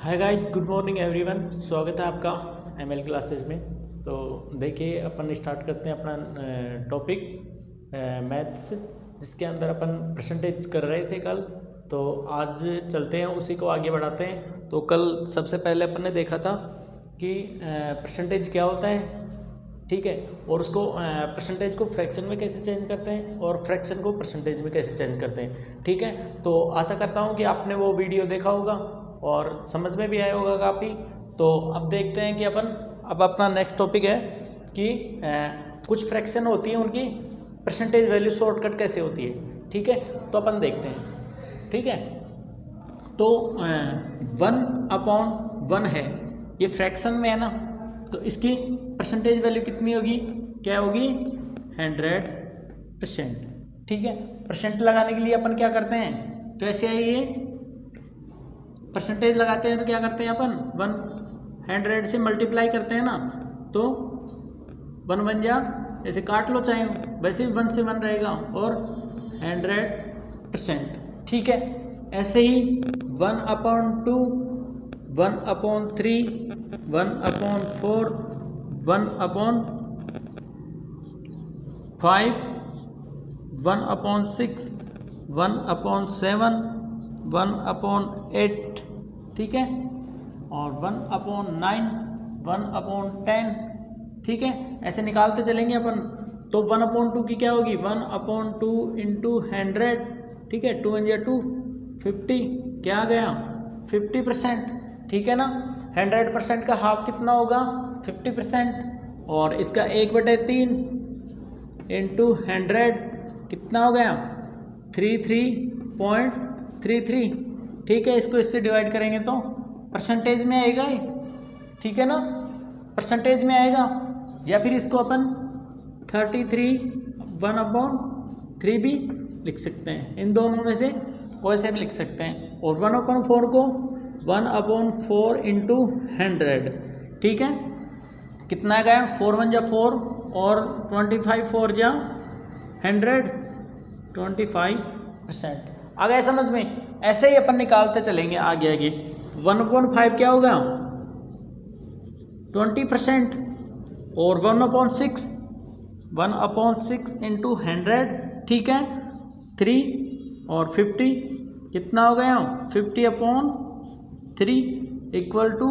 Hi guys, good morning everyone. स्वागत है आपका एमएल क्लासेज में। तो देखिए, अपन स्टार्ट करते हैं अपना टॉपिक मैथ्स, जिसके अंदर अपन परसेंटेज कर रहे थे कल। तो आज चलते हैं, उसी को आगे बढ़ाते हैं। तो कल सबसे पहले अपन ने देखा था कि परसेंटेज क्या होता है, ठीक है, और उसको परसेंटेज को फ्रैक्शन में कैसे चेंज करते हैं और फ्रैक्शन को परसेंटेज में कैसे चेंज करते हैं, ठीक है। तो आशा करता हूँ कि आपने वो वीडियो देखा होगा और समझ में भी आया होगा काफ़ी। तो अब देखते हैं कि अब अपना नेक्स्ट टॉपिक है कि कुछ फ्रैक्शन होती है, उनकी परसेंटेज वैल्यू शॉर्टकट कैसे होती है, ठीक है। तो अपन देखते हैं, ठीक है। तो 1/1 है, ये फ्रैक्शन में है ना, तो इसकी परसेंटेज वैल्यू कितनी होगी, क्या होगी, 100%, ठीक है। परसेंट लगाने के लिए अपन क्या करते हैं, कैसे है ये परसेंटेज लगाते हैं, तो क्या करते हैं अपन 100 से मल्टीप्लाई करते हैं ना, तो 1 बन जा, ऐसे काट लो चाहे, वैसे भी 1 से 1 रहेगा और 100%, ठीक है। ऐसे ही 1/2, 1/3, 1/4, 1/5, 1/6, 1/7, 1/8, ठीक है, और 1/9, 1/10, ठीक है। ऐसे निकालते चलेंगे अपन। तो 1/2 की क्या होगी, 1/2 इंटू 100, ठीक है, 2 × 2 50, क्या आ गया 50%, ठीक है ना। 100% का हाफ कितना होगा, 50%, और इसका 1/3 इंटू 100 कितना हो गया 33.33, ठीक है। इसको इससे डिवाइड करेंगे तो परसेंटेज में आएगा ये, ठीक है ना, परसेंटेज में आएगा। या फिर इसको अपन 33/1/3 भी लिख सकते हैं, इन दोनों में से कोई से भी लिख सकते हैं। और 1/4 को 1/4 इंटू 100, ठीक है, कितना गया 4 × 4 और 25 4 × 100, 25%। आ गया समझ में। ऐसे ही अपन निकालते चलेंगे आगे आगे। 1/5 क्या होगा 20%, और 1/6 इंटू 100, ठीक है, 3 और 50 कितना हो गया 50/3 इक्वल टू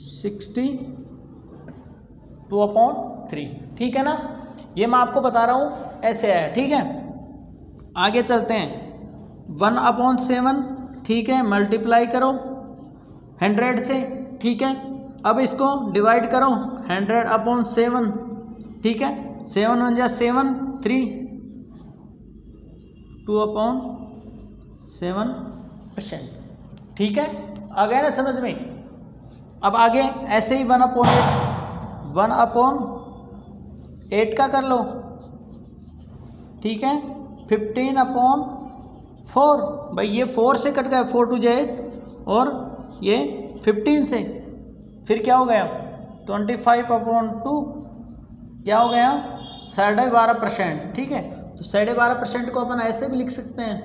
62/3, ठीक है ना। ये मैं आपको बता रहा हूँ, ऐसे है, ठीक है। आगे चलते हैं। 1/7, ठीक है, मल्टीप्लाई करो 100 से, ठीक है। अब इसको डिवाइड करो 100/7, ठीक है, 7 × 7 3, 2/7%, ठीक है। आ गया ना समझ में। अब आगे ऐसे ही 1/8 का कर लो, ठीक है, 15/4, भाई ये 4 से कट गया, 4 × 8, और ये 15 से, फिर क्या हो गया 25/2, क्या हो गया 12.5%, ठीक है। तो 12.5% को अपन ऐसे भी लिख सकते हैं,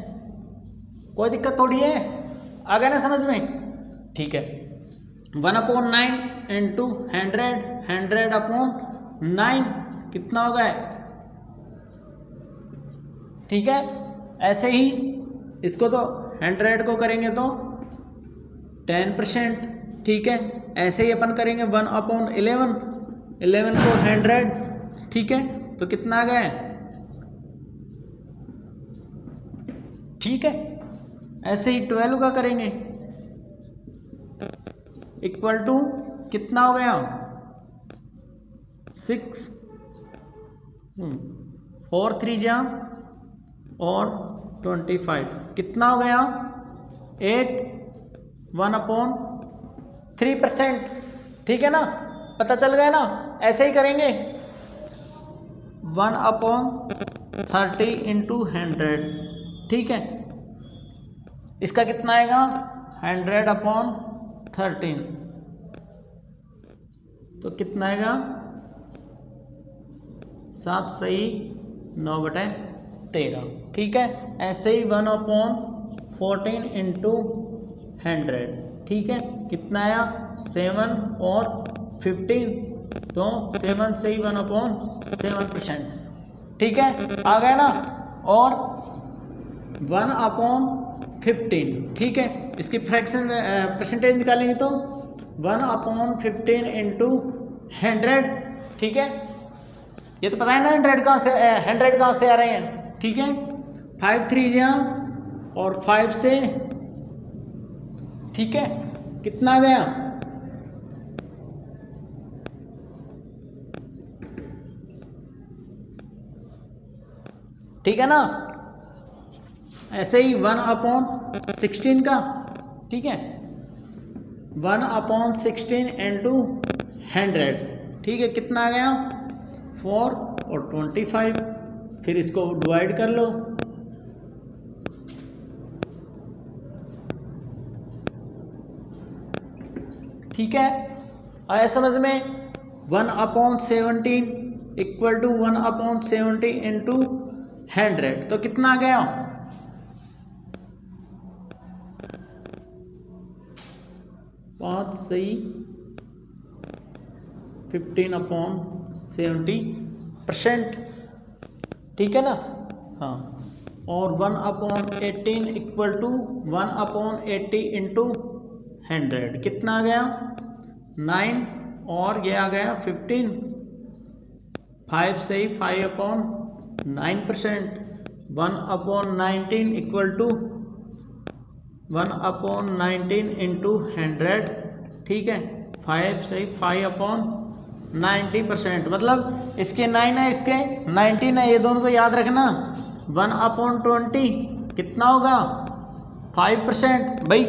कोई दिक्कत थोड़ी है। आ गया ना समझ में, ठीक है। 1/9 इंटू 100, 100/9 कितना हो गया, ठीक है। ऐसे ही इसको तो 100 को करेंगे तो 10%, ठीक है। ऐसे ही अपन करेंगे 1/11, 11 को 100, ठीक है, तो कितना आ गया, ठीक है। ऐसे ही 12 का करेंगे, इक्वल टू कितना हो गया 6, 4 3 जा और 25, कितना हो गया 8, 1/3%, ठीक है ना, पता चल गया ना। ऐसे ही करेंगे 1/30 इंटू 100, ठीक है, इसका कितना आएगा 100/13, तो कितना आएगा 7 सही 9/13, ठीक है। ऐसे ही 1/14 इंटू 100, ठीक है, कितना आया 7 और 15, तो 7 से ही 1/7%, ठीक है, आ गया ना। और 1/15, ठीक है, इसकी फ्रैक्शन परसेंटेज निकालेंगे तो 1/15 इंटू 100, ठीक है, ये तो पता है ना 100 कहाँ से आ रहे हैं, ठीक है, 5 3 और 5 से, ठीक है, कितना आ गया, ठीक है ना। ऐसे ही 1/16 का, ठीक है, 1/16 इंटू 100, ठीक है, कितना आ गया 4 और 25, फिर इसको डिवाइड कर लो, ठीक है, आया समझ में। 1/17 इक्वल टू 1/70 इंटू 100, तो कितना आ गया 5 सही 15/70%, ठीक है ना। हाँ, और 1/18 इक्वल टू 1/80 इंटू 100, कितना आ गया 9, और ये आ गया 15, 5 से ही 5/9%, 1/19 इक्वल टू 1/19 इंटू 100, ठीक है, 5 से ही 5/90%, मतलब इसके 9 है, इसके 19 है, ये दोनों तो याद रखना। 1/20 कितना होगा 5%, भाई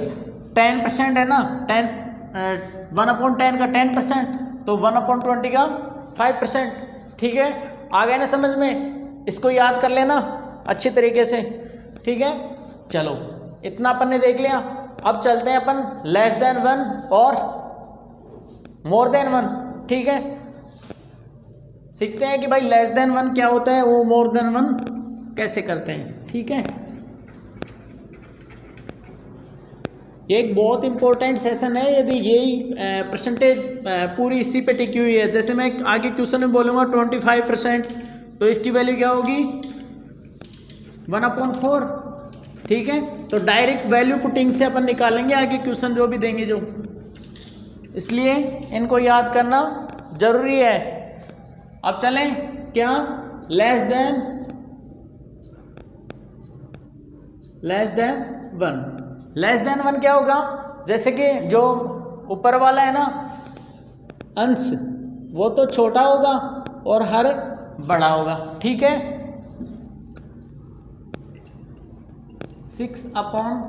10% है ना, 1/10 का 10%, तो 1/20 का 5%, ठीक है, आ गया ना समझ में, इसको याद कर लेना अच्छी तरीके से, ठीक है। चलो इतना अपन ने देख लिया, अब चलते हैं अपन लेस देन 1 और मोर देन 1, ठीक है, सीखते हैं कि भाई लेस देन 1 क्या होता है, वो मोर देन 1 कैसे करते हैं, ठीक है। ये एक बहुत इंपॉर्टेंट सेशन है, यदि यही परसेंटेज पूरी इसी पे टिकी हुई है, जैसे मैं आगे क्वेश्चन में बोलूँगा 25%, तो इसकी वैल्यू क्या होगी 1/4, ठीक है, तो डायरेक्ट वैल्यू पुटिंग से अपन निकालेंगे आगे क्वेश्चन जो भी देंगे जो, इसलिए इनको याद करना जरूरी है। अब चलें क्या लेस देन 1, लेस देन 1 क्या होगा, जैसे कि जो ऊपर वाला है ना अंश, वो तो छोटा होगा और हर बड़ा होगा, ठीक है, 6/7,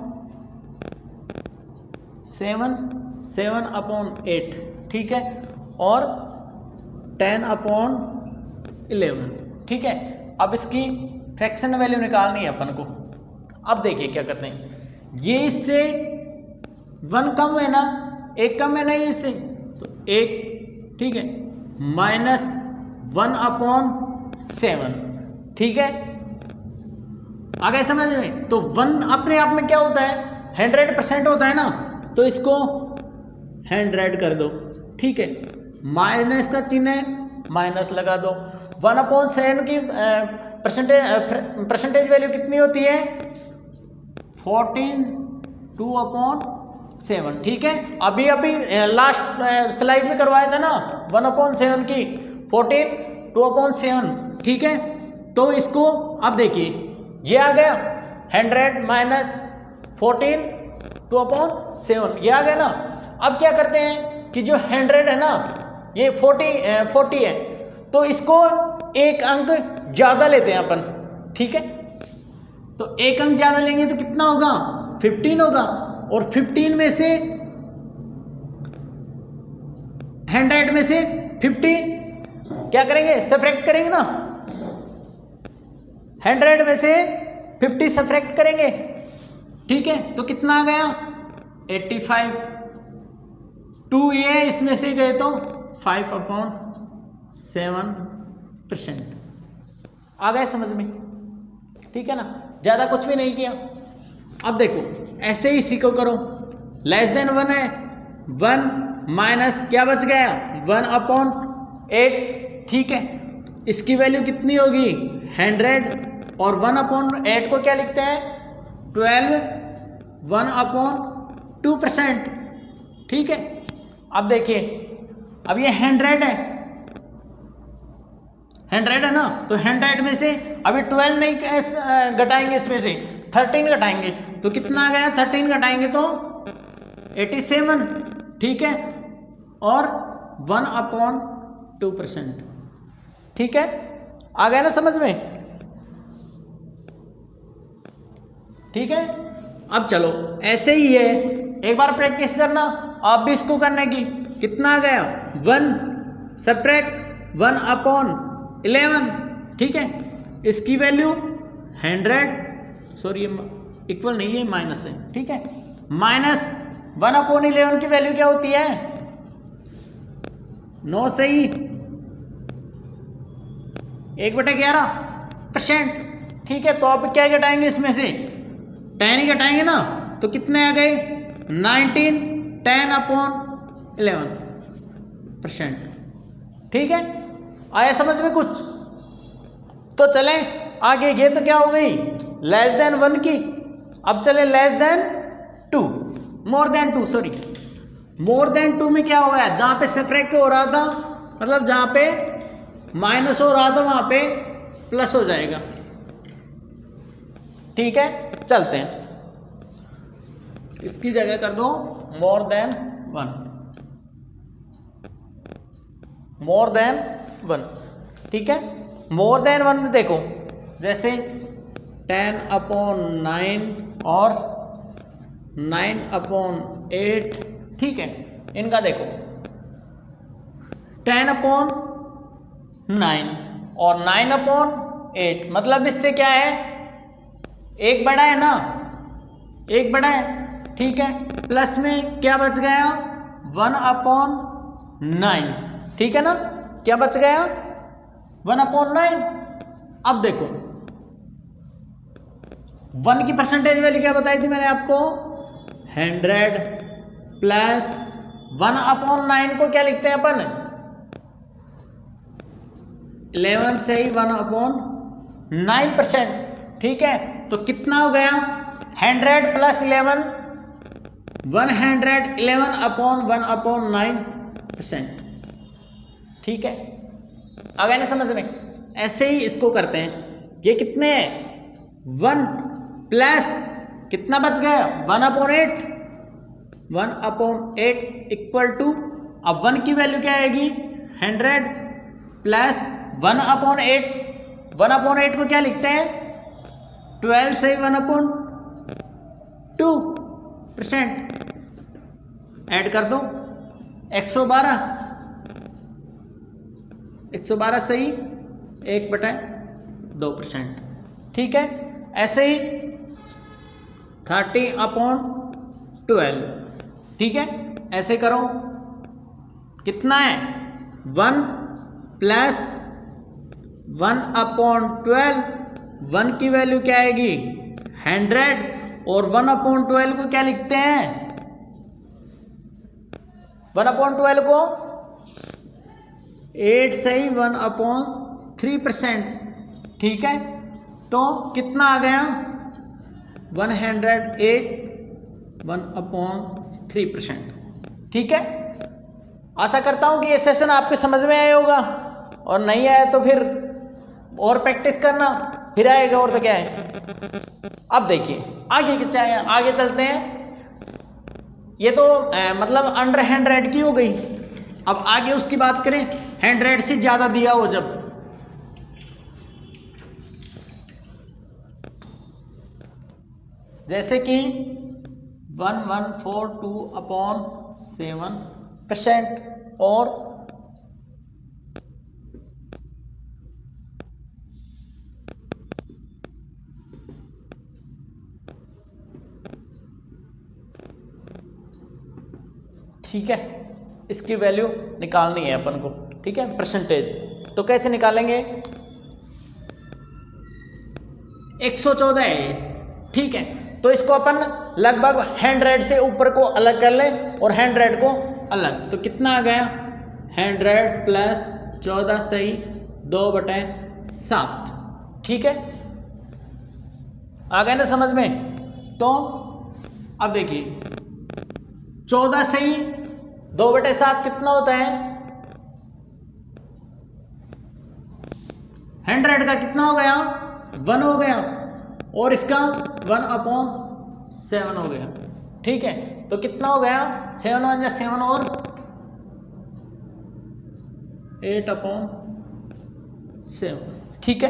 7/8, ठीक है, और 10/11, ठीक है। अब इसकी फ्रैक्शन वैल्यू निकालनी है अपन को। अब देखिए क्या करते हैं, ये इससे 1 कम है ना, 1 कम है ना ये इससे, तो 1, ठीक है, -1/7, ठीक है, आ गए समझ में। तो 1 अपने आप में क्या होता है 100% होता है ना, तो इसको 100 कर दो, ठीक है, माइनस का चिन्ह है, माइनस लगा दो। 1/7 की परसेंटेज वैल्यू कितनी होती है 14, 2/7, ठीक है। अभी लास्ट स्लाइड में करवाया था ना 1/7 की 14, 2/7, ठीक है। तो इसको अब देखिए ये आ गया 100 माइनस 14, 2/7, ये आ गया ना। अब क्या करते हैं कि जो 100 है ना, ये 40 है, तो इसको एक अंक ज़्यादा लेते हैं अपन, ठीक है। तो एक अंक ज़्यादा लेंगे तो कितना होगा 15 होगा, और 15 में से 100 में से 50 क्या करेंगे सब्ट्रैक्ट करेंगे ना, 100 में से 50 सब्ट्रैक्ट करेंगे, ठीक है। तो कितना आ गया 85, 2 ये इसमें से गए तो 5/7% आ गए समझ में, ठीक है ना, ज़्यादा कुछ भी नहीं किया। अब देखो ऐसे ही इसी को करो, लेस देन 1 है, 1 माइनस क्या बच गया 1/8, ठीक है। इसकी वैल्यू कितनी होगी 100 और 1/8 को क्या लिखते हैं 12, 1/2%, ठीक है। अब देखिए अब ये 100 है, 100 है ना, तो 100 में से अभी 12 नहीं घटाएंगे, इसमें से 13 घटाएंगे तो कितना आ गया 13 घटाएंगे तो 87, ठीक है, और 1/2%, ठीक है। आ गया ना समझ में, ठीक है। अब चलो ऐसे ही है, एक बार प्रैक्टिस करना आप भी इसको करने की। कितना आ गया 1 सब्ट्रैक्ट 1/11, ठीक है। इसकी वैल्यू 100, सॉरी इक्वल नहीं है माइनस है, ठीक है। माइनस 1/11 की वैल्यू क्या होती है 9 सही 1/11%, ठीक है। तो अब क्या घटाएंगे इसमें से 10 ही घटाएंगे ना, तो कितने आ गए 19 10/11%, ठीक है। आया समझ में कुछ, तो चलें आगे। ये तो क्या हो गई लेस देन 1 की। अब चले less than 2, more than 2, sorry more than 2 में क्या हो गया, जहां पे सब्ट्रैक्ट हो रहा था, मतलब जहां पे माइनस हो रहा था वहां पे प्लस हो जाएगा, ठीक है। चलते हैं, इसकी जगह कर दो मोर देन 1, मोर देन 1, ठीक है। मोर देन 1 में देखो जैसे 10/9 और 9/8, ठीक है। इनका देखो 10/9 और 9/8, मतलब इससे क्या है एक बड़ा है ना, एक बड़ा है, ठीक है। प्लस में क्या बच गया 1/9, ठीक है ना, क्या बच गया 1/9। अब देखो 1 की परसेंटेज वैल्यू क्या बताई थी मैंने आपको 100 प्लस 1/9 को क्या लिखते हैं अपन 11 से ही 1/9%, ठीक है। तो कितना हो गया 100 प्लस 11 111/1/9%, ठीक है। आ गया ना समझ में। ऐसे ही इसको करते हैं, ये कितने 1 प्लस कितना बच गया 1/8, 1/8 इक्वल टू, अब 1 की वैल्यू क्या आएगी 100 प्लस 1/8, 1/8 को क्या लिखते हैं 12 से 1/2%, ऐड कर दो 112 सही 1/2%, ठीक है। ऐसे ही 30/12, ठीक है। ऐसे करो कितना है 1 प्लस 1/12, 1 की वैल्यू क्या आएगी 100 और 1/12 को क्या लिखते हैं 1/12 को 8 से ही 1/3%, ठीक है। तो कितना आ गया 108 1/3%, ठीक है। आशा करता हूं कि ये सेशन आपके समझ में आया होगा, और नहीं आया तो फिर और प्रैक्टिस करना, फिर आएगा, और तो क्या है। अब देखिए आगे चलते हैं। ये तो मतलब अंडर 100 की हो गई। अब आगे उसकी बात करें 100 से ज़्यादा दिया हो जब, जैसे कि 1142/7% और ठीक है, इसकी वैल्यू निकालनी है अपन को, ठीक है, परसेंटेज। तो कैसे निकालेंगे 114 है, ठीक है। तो इसको अपन लगभग 100 से ऊपर को अलग कर लें और 100 को अलग, तो कितना आ गया 100 प्लस 14 सही 2/7। ठीक है, आ गया ना समझ में। तो अब देखिए 14 सही 2/7 कितना होता है 100 का कितना हो गया 1 हो गया और इसका 1/7 हो गया। ठीक है, तो कितना हो गया 7 1 7 और 8/7। ठीक है,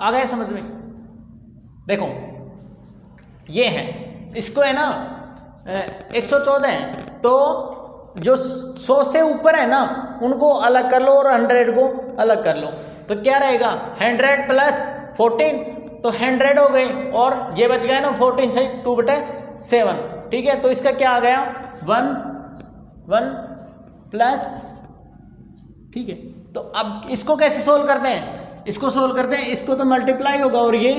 आ गया समझ में। देखो ये है, इसको है ना 114 है, तो जो 100 से ऊपर है ना उनको अलग कर लो और 100 को अलग कर लो, तो क्या रहेगा 100 प्लस 14, तो 100 हो गए और ये बच गया ना 14 सही 2/7। ठीक है, तो इसका क्या आ गया 1 प्लस। ठीक है, तो अब इसको कैसे सोल्व करते हैं, इसको सोल्व करते हैं, इसको तो मल्टीप्लाई होगा और ये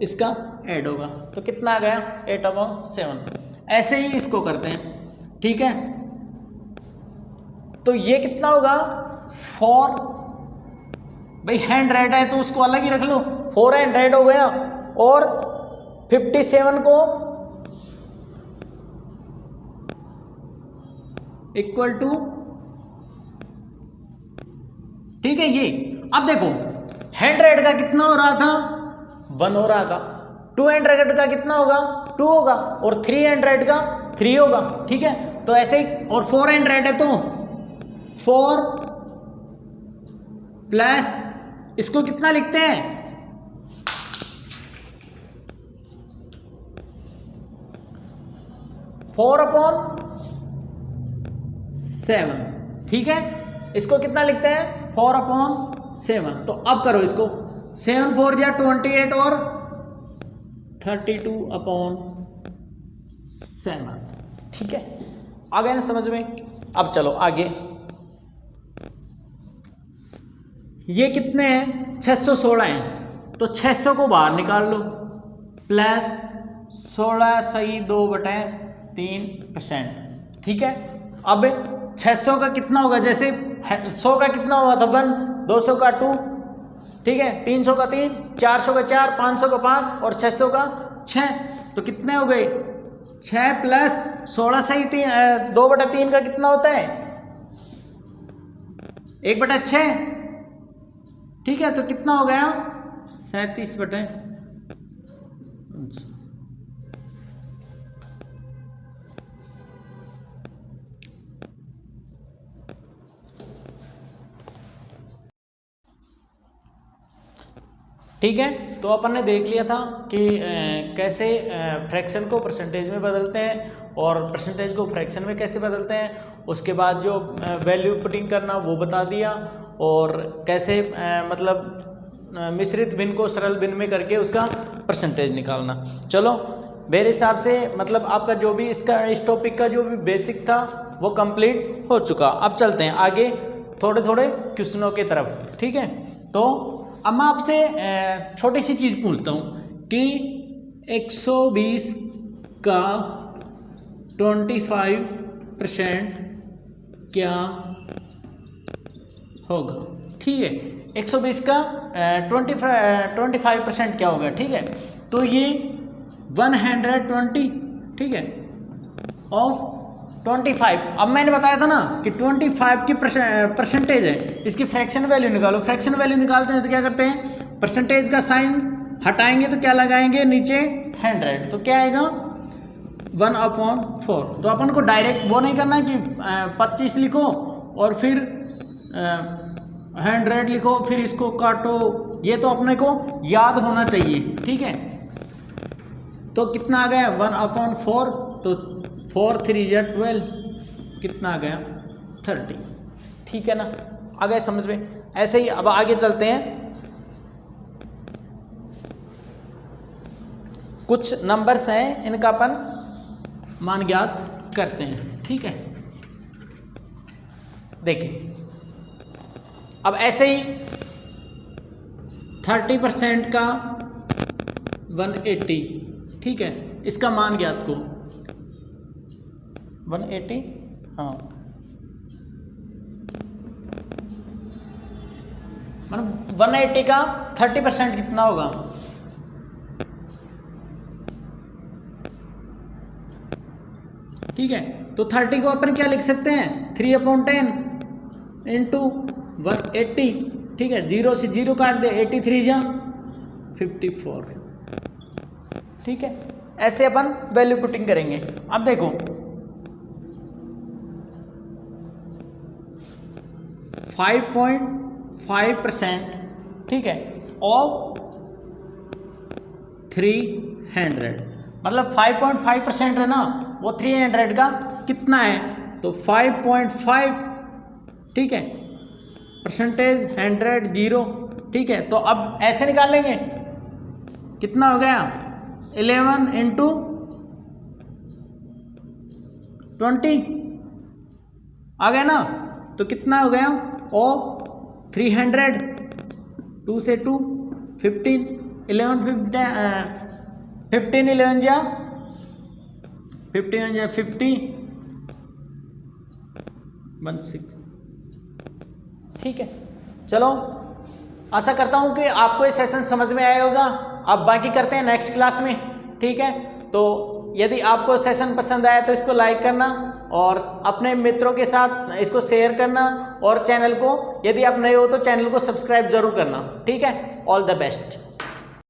इसका ऐड होगा, तो कितना आ गया 8/7। ऐसे ही इसको करते हैं। ठीक है, तो ये कितना होगा 4, भाई 100 है तो उसको अलग ही रख लो, 400 हो गया और 57 को इक्वल टू। ठीक है, ये अब देखो 100 का कितना हो रहा था 1 हो रहा था, 200 का कितना होगा 2 होगा और 300 का 3 होगा। ठीक है, तो ऐसे ही, और 400 है तो 4 प्लस इसको कितना लिखते हैं 4/7। ठीक है, इसको कितना लिखते हैं 4/7। तो अब करो इसको 7 4 या 28 और 32/7। ठीक है, आ गया ना समझ में। अब चलो आगे, ये कितने हैं 616 हैं, तो 600 को बाहर निकाल लो प्लस 16 सही 2/3%। ठीक है, अब 600 का कितना होगा, जैसे 100 का कितना हुआ था 1, 200 का 2, ठीक है, 300 का 3, 400 का 4, 500 का 5 और 600 का 6, तो कितने हो गए 6 प्लस 16 सही 2/3 का कितना होता है 1/6। ठीक है, तो कितना हो गया 37/। ठीक है, तो अपन ने देख लिया था कि कैसे फ्रैक्शन को परसेंटेज में बदलते हैं और परसेंटेज को फ्रैक्शन में कैसे बदलते हैं। उसके बाद जो वैल्यू पुटिंग करना वो बता दिया, और कैसे मतलब मिश्रित भिन्न को सरल भिन्न में करके उसका परसेंटेज निकालना। चलो मेरे हिसाब से मतलब आपका जो भी इस टॉपिक का जो भी बेसिक था वो कंप्लीट हो चुका। अब चलते हैं आगे थोड़े थोड़े क्वेश्चनों की तरफ। ठीक है, तो अब मैं आपसे छोटी सी चीज़ पूछता हूँ कि 120 का 25% क्या होगा। ठीक है, 120 का 25% क्या होगा। ठीक है, तो ये 120, ठीक है, ऑफ 25। अब मैंने बताया था ना कि 25 की परसेंटेज है, इसकी फ्रैक्शन वैल्यू निकालो। फ्रैक्शन वैल्यू निकालते हैं तो क्या करते हैं, परसेंटेज का साइन हटाएंगे तो क्या लगाएंगे नीचे 100, तो क्या आएगा 1/4। तो अपन को डायरेक्ट वो नहीं करना कि 25 लिखो और फिर 100 लिखो फिर इसको काटो, ये तो अपने को याद होना चाहिए। ठीक है, तो कितना आ गया 1/4, तो 4 3 12, कितना आ गया 30। ठीक है ना, आ गए समझ में। ऐसे ही अब आगे चलते हैं, कुछ नंबर्स हैं इनका अपन मान ज्ञात करते हैं। ठीक है, देखिए अब ऐसे ही 30% का 180, ठीक है, इसका मान ज्ञात को 180, हाँ मतलब 180 का 30% कितना होगा? ठीक है, तो 30 को अपन क्या लिख सकते हैं? 3/10 इंटू 180। ठीक है, 0 से 0 काट दे, 83 जा 54। ठीक है, ऐसे अपन वैल्यू पुटिंग करेंगे। अब देखो 5.5%, ठीक है, ऑफ 300, मतलब 5.5% है ना, वो 300 का कितना है? तो 5.5, ठीक है, परसेंटेज 100 0। ठीक है, तो अब ऐसे निकाल लेंगे, कितना हो गया? 11 इंटू 20 आ गया ना, तो कितना हो गया? ओ 300, 2 से 2 15, 11 15 11 जा 15 जा 50 16। ठीक है, चलो आशा करता हूँ कि आपको ये सेशन समझ में आया होगा। अब बाकी करते हैं नेक्स्ट क्लास में। ठीक है, तो यदि आपको सेशन पसंद आया तो इसको लाइक करना और अपने मित्रों के साथ इसको शेयर करना, और चैनल को, यदि आप नए हो तो चैनल को सब्सक्राइब जरूर करना। ठीक है, ऑल द बेस्ट।